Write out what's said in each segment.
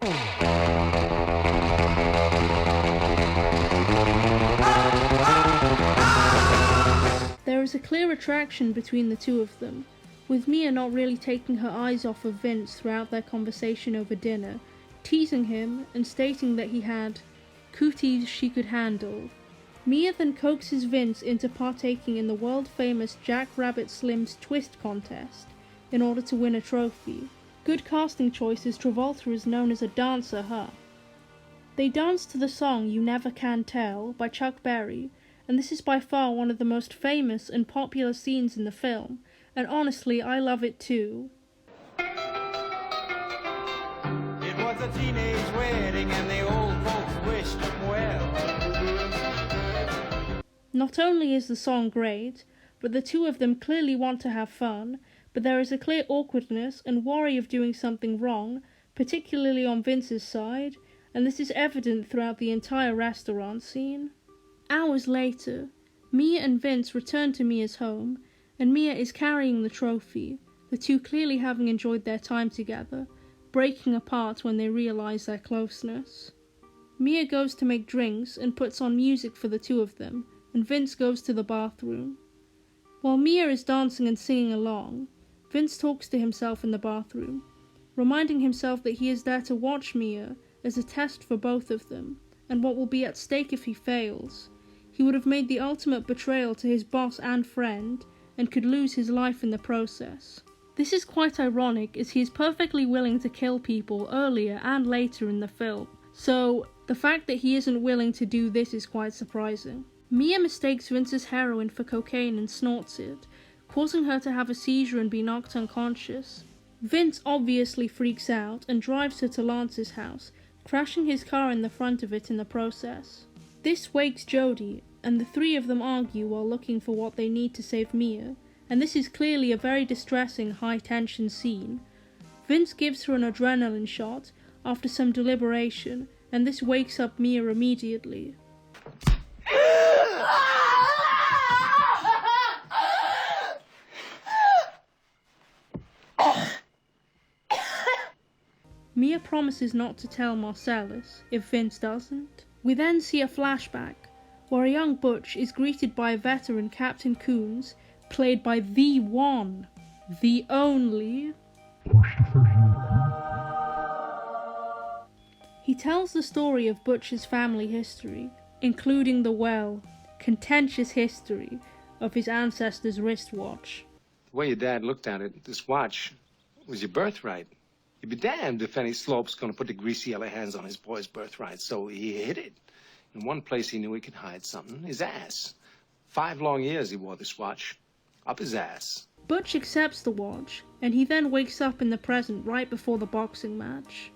There is a clear attraction between the two of them, with Mia not really taking her eyes off of Vince throughout their conversation over dinner, teasing him and stating that he had cooties she could handle. Mia then coaxes Vince into partaking in the world-famous Jack Rabbit Slim's Twist contest in order to win a trophy. Good casting choice, as Travolta is known as a dancer, huh? They dance to the song You Never Can Tell by Chuck Berry, and this is by far one of the most famous and popular scenes in the film, and honestly, I love it too. It was a teenage wedding and the old folks wished them well. Not only is the song great, but the two of them clearly want to have fun, but there is a clear awkwardness and worry of doing something wrong, particularly on Vince's side, and this is evident throughout the entire restaurant scene. Hours later, Mia and Vince return to Mia's home, and Mia is carrying the trophy, the two clearly having enjoyed their time together, breaking apart when they realize their closeness. Mia goes to make drinks and puts on music for the two of them, and Vince goes to the bathroom. While Mia is dancing and singing along, Vince talks to himself in the bathroom, reminding himself that he is there to watch Mia as a test for both of them, and what will be at stake if he fails. He would have made the ultimate betrayal to his boss and friend, and could lose his life in the process. This is quite ironic, as he is perfectly willing to kill people earlier and later in the film, so the fact that he isn't willing to do this is quite surprising. Mia mistakes Vince's heroin for cocaine and snorts it, causing her to have a seizure and be knocked unconscious. Vince obviously freaks out and drives her to Lance's house, crashing his car in the front of it in the process. This wakes Jody, and the three of them argue while looking for what they need to save Mia, and this is clearly a very distressing, high-tension scene. Vince gives her an adrenaline shot after some deliberation, and this wakes up Mia immediately. Mia promises not to tell Marcellus if Vince doesn't. We then see a flashback, where a young Butch is greeted by a veteran Captain Coons, played by the one, the only. He tells the story of Butch's family history, including the contentious history of his ancestor's wristwatch. The way your dad looked at it, this watch was your birthright. You'd be damned if any slope's gonna put the greasy yellow hands on his boy's birthright, so he hid it. In one place he knew he could hide something, his ass. 5 long years he wore this watch, up his ass. Butch accepts the watch, and he then wakes up in the present right before the boxing match.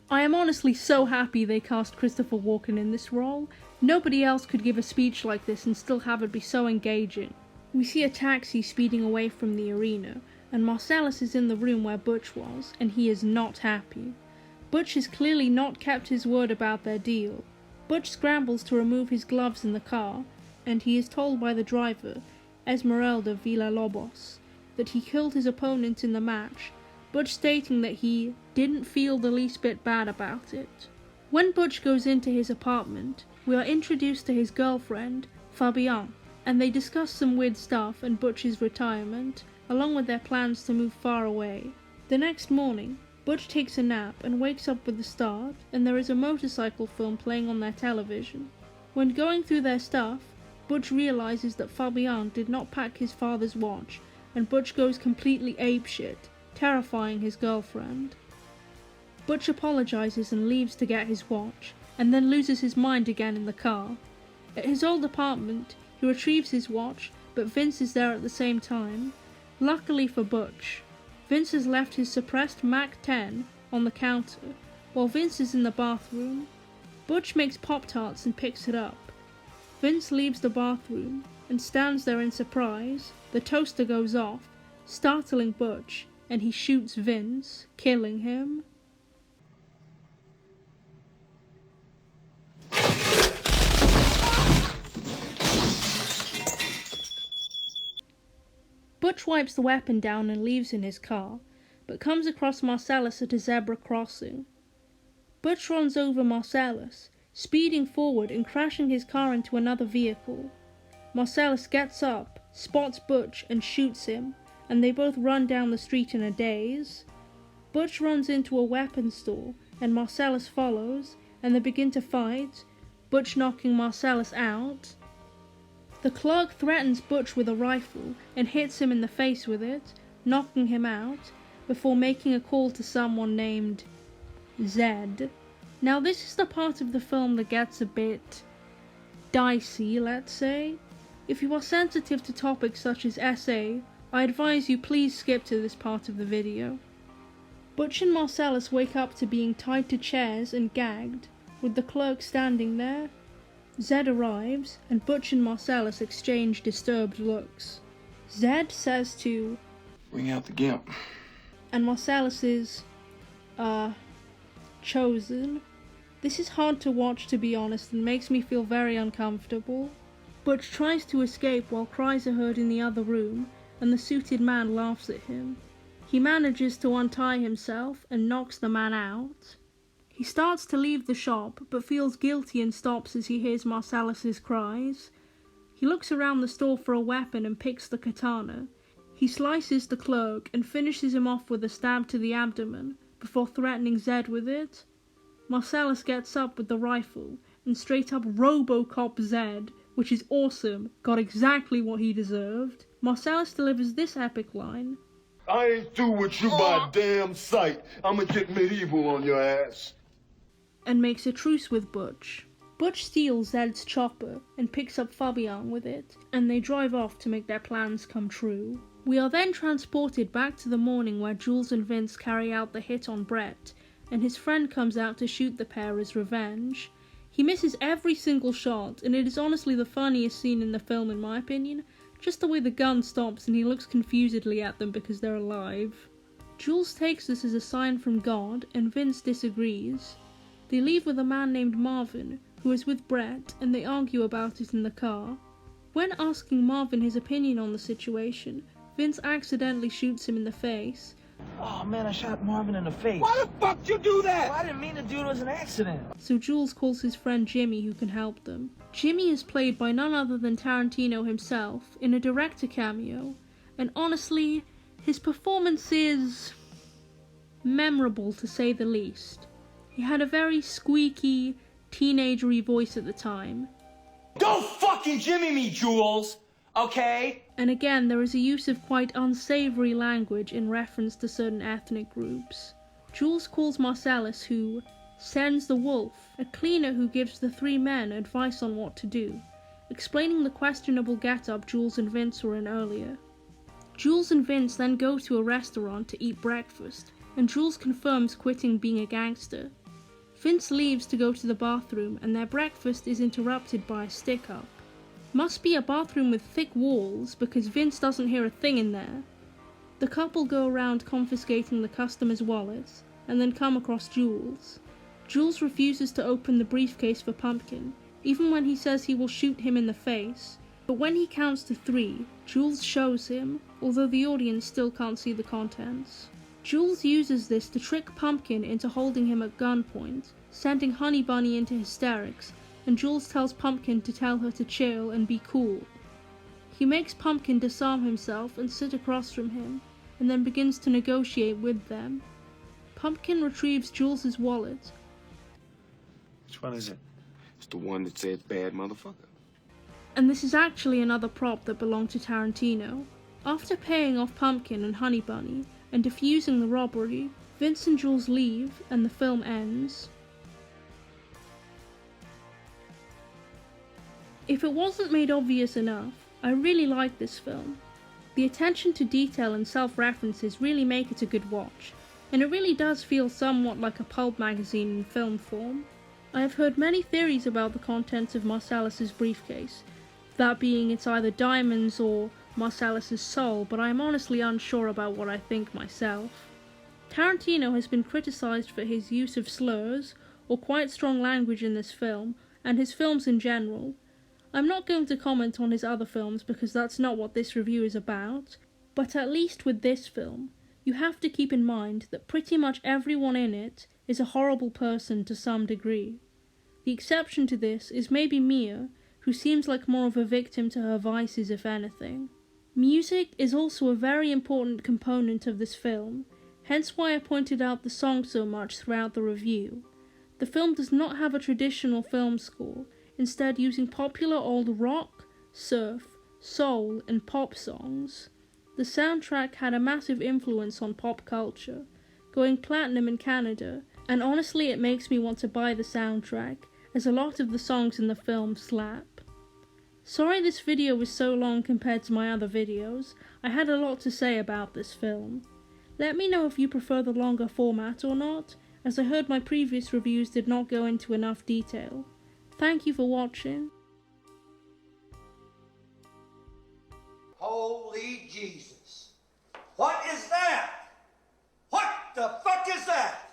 I am honestly so happy they cast Christopher Walken in this role. Nobody else could give a speech like this and still have it be so engaging. We see a taxi speeding away from the arena, and Marcellus is in the room where Butch was, and he is not happy. Butch has clearly not kept his word about their deal. Butch scrambles to remove his gloves in the car, and he is told by the driver, Esmeralda Villalobos, that he killed his opponent in the match, Butch stating that he didn't feel the least bit bad about it. When Butch goes into his apartment, we are introduced to his girlfriend, Fabienne, and they discuss some weird stuff and Butch's retirement, along with their plans to move far away. The next morning, Butch takes a nap and wakes up with the start, and there is a motorcycle film playing on their television. When going through their stuff, Butch realizes that Fabienne did not pack his father's watch, and Butch goes completely apeshit, terrifying his girlfriend. Butch apologizes and leaves to get his watch, and then loses his mind again in the car. At his old apartment, he retrieves his watch, but Vince is there at the same time. Luckily for Butch, Vince has left his suppressed MAC-10 on the counter, while Vince is in the bathroom. Butch makes Pop-Tarts and picks it up. Vince leaves the bathroom and stands there in surprise. The toaster goes off, startling Butch, and he shoots Vince, killing him. Butch wipes the weapon down and leaves in his car, but comes across Marcellus at a zebra crossing. Butch runs over Marcellus, speeding forward and crashing his car into another vehicle. Marcellus gets up, spots Butch and shoots him, and they both run down the street in a daze. Butch runs into a weapons store, and Marcellus follows, and they begin to fight, Butch knocking Marcellus out. The clerk threatens Butch with a rifle and hits him in the face with it, knocking him out, before making a call to someone named Zed. Now this is the part of the film that gets a bit dicey, let's say. If you are sensitive to topics such as SA, I advise you please skip to this part of the video. Butch and Marcellus wake up to being tied to chairs and gagged, with the clerk standing there. Zed arrives, and Butch and Marcellus exchange disturbed looks. Zed says to bring out the gimp, and Marcellus is, chosen. This is hard to watch, to be honest, and makes me feel very uncomfortable. Butch tries to escape while cries are heard in the other room, and the suited man laughs at him. He manages to untie himself and knocks the man out. He starts to leave the shop, but feels guilty and stops as he hears Marcellus's cries. He looks around the store for a weapon and picks the katana. He slices the clerk and finishes him off with a stab to the abdomen, before threatening Zed with it. Marcellus gets up with the rifle and straight up Robocop Zed, which is awesome, got exactly what he deserved. Marcellus delivers this epic line: I ain't through with you by damn sight. I'ma get medieval on your ass. And makes a truce with Butch. Butch steals Zed's chopper and picks up Fabian with it, and they drive off to make their plans come true. We are then transported back to the morning where Jules and Vince carry out the hit on Brett, and his friend comes out to shoot the pair as revenge. He misses every single shot, and it is honestly the funniest scene in the film in my opinion, just the way the gun stops and he looks confusedly at them because they're alive. Jules takes this as a sign from God, and Vince disagrees. They leave with a man named Marvin, who is with Brett, and they argue about it in the car. When asking Marvin his opinion on the situation, Vince accidentally shoots him in the face. Oh man, I shot Marvin in the face. Why the fuck you do that? Well, I didn't mean to do it. It was an accident. So Jules calls his friend Jimmy, who can help them. Jimmy is played by none other than Tarantino himself in a director cameo, and honestly, his performance is memorable to say the least. He had a very squeaky, teenagery voice at the time. Don't fucking Jimmy me, Jules! Okay? And again, there is a use of quite unsavory language in reference to certain ethnic groups. Jules calls Marcellus, who sends the wolf, a cleaner who gives the three men advice on what to do, explaining the questionable get-up Jules and Vince were in earlier. Jules and Vince then go to a restaurant to eat breakfast, and Jules confirms quitting being a gangster. Vince leaves to go to the bathroom, and their breakfast is interrupted by a stick-up. Must be a bathroom with thick walls, because Vince doesn't hear a thing in there. The couple go around confiscating the customers' wallets, and then come across Jules. Jules refuses to open the briefcase for Pumpkin, even when he says he will shoot him in the face, but when he counts to 3, Jules shows him, although the audience still can't see the contents. Jules uses this to trick Pumpkin into holding him at gunpoint, sending Honey Bunny into hysterics, and Jules tells Pumpkin to tell her to chill and be cool. He makes Pumpkin disarm himself and sit across from him, and then begins to negotiate with them. Pumpkin retrieves Jules's wallet. Which one is it? It's the one that says bad motherfucker. And this is actually another prop that belonged to Tarantino. After paying off Pumpkin and Honey Bunny, and defusing the robbery, Vince and Jules leave, and the film ends. If it wasn't made obvious enough, I really like this film. The attention to detail and self-references really make it a good watch, and it really does feel somewhat like a pulp magazine in film form. I have heard many theories about the contents of Marcellus's briefcase, that being it's either diamonds or Marcellus's soul, but I am honestly unsure about what I think myself. Tarantino has been criticised for his use of slurs, or quite strong language in this film, and his films in general. I'm not going to comment on his other films because that's not what this review is about, but at least with this film, you have to keep in mind that pretty much everyone in it, is a horrible person to some degree. The exception to this is maybe Mia, who seems like more of a victim to her vices if anything. Music is also a very important component of this film, hence why I pointed out the song so much throughout the review. The film does not have a traditional film score, instead using popular old rock, surf, soul, and pop songs. The soundtrack had a massive influence on pop culture, going platinum in Canada, and honestly it makes me want to buy the soundtrack, as a lot of the songs in the film slap. Sorry this video was so long compared to my other videos. I had a lot to say about this film. Let me know if you prefer the longer format or not, as I heard my previous reviews did not go into enough detail. Thank you for watching. Holy Jesus. What is that? What the fuck is that?